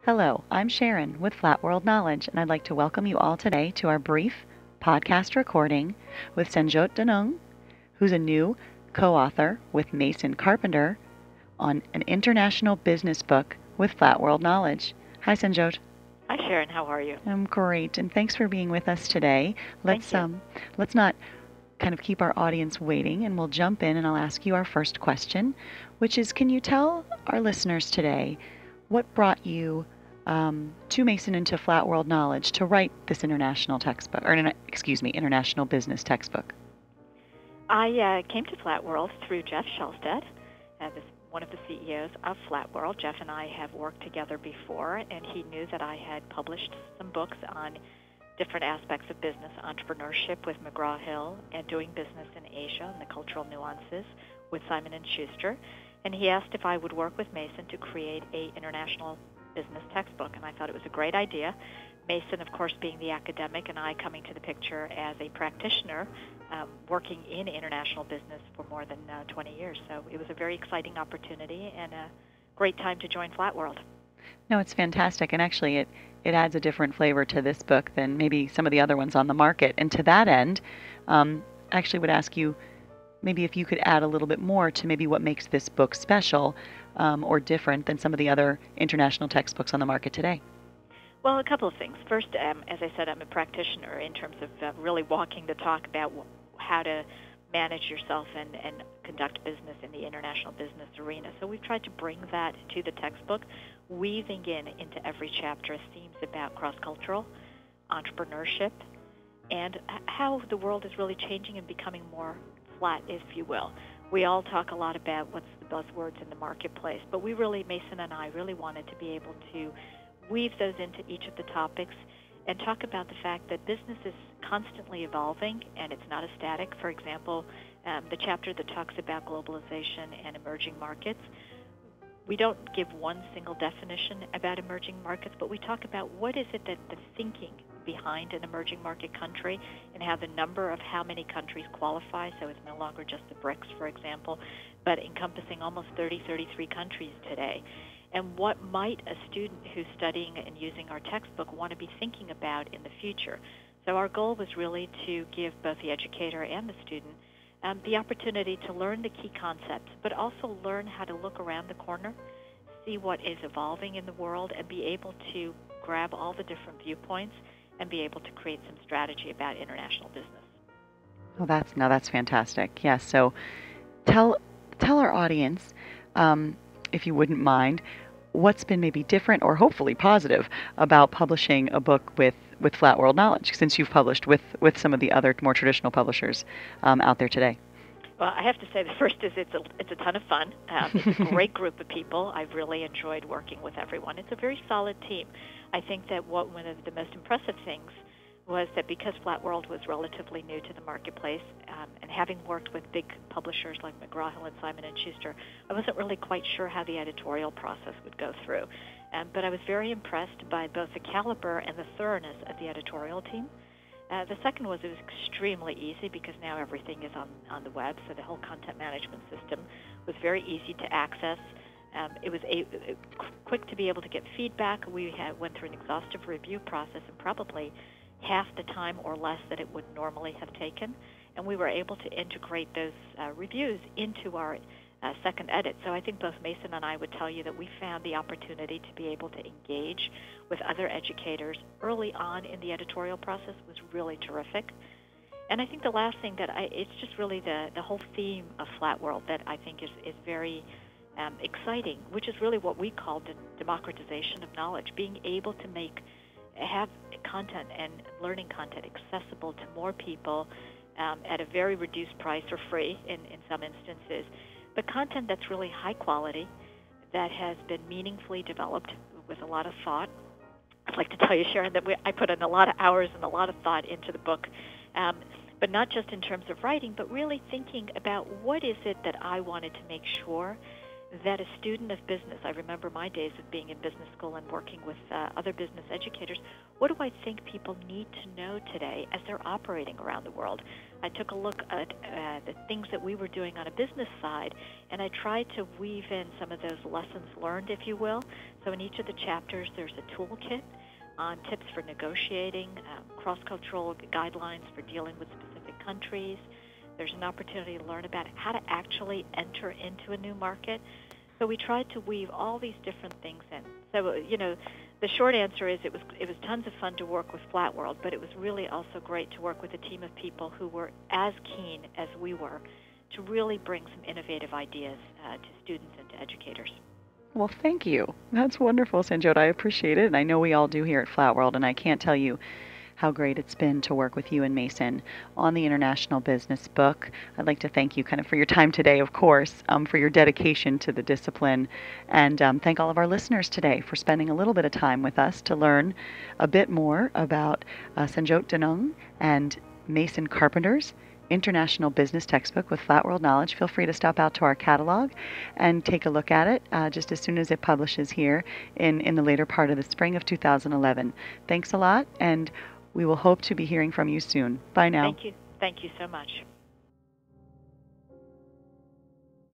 Hello, I'm Sharon with Flat World Knowledge, and I'd like to welcome you all today to our brief podcast recording with Sanjot Dunung, who's a new co-author with Mason Carpenter on an international business book with Flat World Knowledge. Hi, Sanjot. Hi, Sharon. How are you? I'm great, and thanks for being with us today. Thank Let's you. let's not kind of keep our audience waiting, and we'll jump in, and I'll ask you our first question, which is, can you tell our listeners today what brought you to Mason and to Flat World Knowledge to write this international textbook, or international business textbook? I came to Flat World through Jeff Shelstead, one of the CEOs of Flat World. Jeff and I have worked together before, and he knew that I had published some books on different aspects of business, entrepreneurship with McGraw-Hill, and doing business in Asia and the cultural nuances with Simon & Schuster. And he asked if I would work with Mason to create an international business textbook, and I thought it was a great idea. Mason, of course, being the academic, and I coming to the picture as a practitioner, working in international business for more than 20 years. So it was a very exciting opportunity and a great time to join Flat World. No, it's fantastic, and actually it adds a different flavor to this book than maybe some of the other ones on the market. And to that end, I actually would ask you maybe if you could add a little bit more to maybe what makes this book special or different than some of the other international textbooks on the market today. Well, a couple of things. First, as I said, I'm a practitioner in terms of really walking the talk about how to manage yourself and conduct business in the international business arena. So we've tried to bring that to the textbook, weaving into every chapter themes about cross-cultural, entrepreneurship, and how the world is really changing and becoming more flat, if you will. We all talk a lot about what's the buzzwords in the marketplace, but Mason and I really wanted to be able to weave those into each of the topics and talk about the fact that business is constantly evolving and it's not a static. For example, the chapter that talks about globalization and emerging markets, we don't give one single definition about emerging markets, but we talk about what is it that the thinking behind an emerging market country and how the number of how many countries qualify. So it's no longer just the BRICS, for example, but encompassing almost 33 countries today. And what might a student who's studying and using our textbook want to be thinking about in the future? So our goal was really to give both the educator and the student the opportunity to learn the key concepts, but also learn how to look around the corner, see what is evolving in the world, and be able to grab all the different viewpoints and be able to create some strategy about international business. Well, that's fantastic. Yes. So tell our audience, if you wouldn't mind, what's been maybe different or hopefully positive about publishing a book with Flat World Knowledge, since you've published with some of the other more traditional publishers out there today. Well, I have to say the first is it's a ton of fun. It's a great group of people. I've really enjoyed working with everyone. It's a very solid team. I think that one of the most impressive things was that because Flat World was relatively new to the marketplace, and having worked with big publishers like McGraw-Hill and Simon & Schuster, I wasn't really quite sure how the editorial process would go through. But I was very impressed by both the caliber and the thoroughness of the editorial team. The second was it was extremely easy because now everything is on the web, so the whole content management system was very easy to access. It was quick to be able to get feedback. We went through an exhaustive review process and probably half the time or less that it would normally have taken, and we were able to integrate those reviews into our second edit. So I think both Mason and I would tell you that we found the opportunity to be able to engage with other educators early on in the editorial process was really terrific. And I think the last thing it's just really the whole theme of Flat World that I think is very exciting, which is really what we call the democratization of knowledge, being able to have content and learning content accessible to more people at a very reduced price or free in some instances, but content that's really high quality, that has been meaningfully developed with a lot of thought. I'd like to tell you, Sharon, that I put in a lot of hours and a lot of thought into the book, but not just in terms of writing, but really thinking about what is it that I wanted to make sure that a student of business, I remember my days of being in business school and working with other business educators, what do I think people need to know today as they're operating around the world? I took a look at the things that we were doing on a business side, and I tried to weave in some of those lessons learned, if you will. So in each of the chapters, there's a toolkit on tips for negotiating, cross-cultural guidelines for dealing with specific countries. There's an opportunity to learn about how to actually enter into a new market. So we tried to weave all these different things in. So, the short answer is it was tons of fun to work with Flat World, but it was really also great to work with a team of people who were as keen as we were to really bring some innovative ideas to students and to educators. Well, thank you. That's wonderful, Sanjota. I appreciate it, and I know we all do here at Flat World, and I can't tell you how great it's been to work with you and Mason on the International Business book. I'd like to thank you kind of for your time today, of course, for your dedication to the discipline, and thank all of our listeners today for spending a little bit of time with us to learn a bit more about Sanjot Dunung and Mason Carpenter's International Business Textbook with Flat World Knowledge. Feel free to stop out to our catalog and take a look at it just as soon as it publishes here in the later part of the spring of 2011. Thanks a lot, and we will hope to be hearing from you soon. Bye now. Thank you. Thank you so much.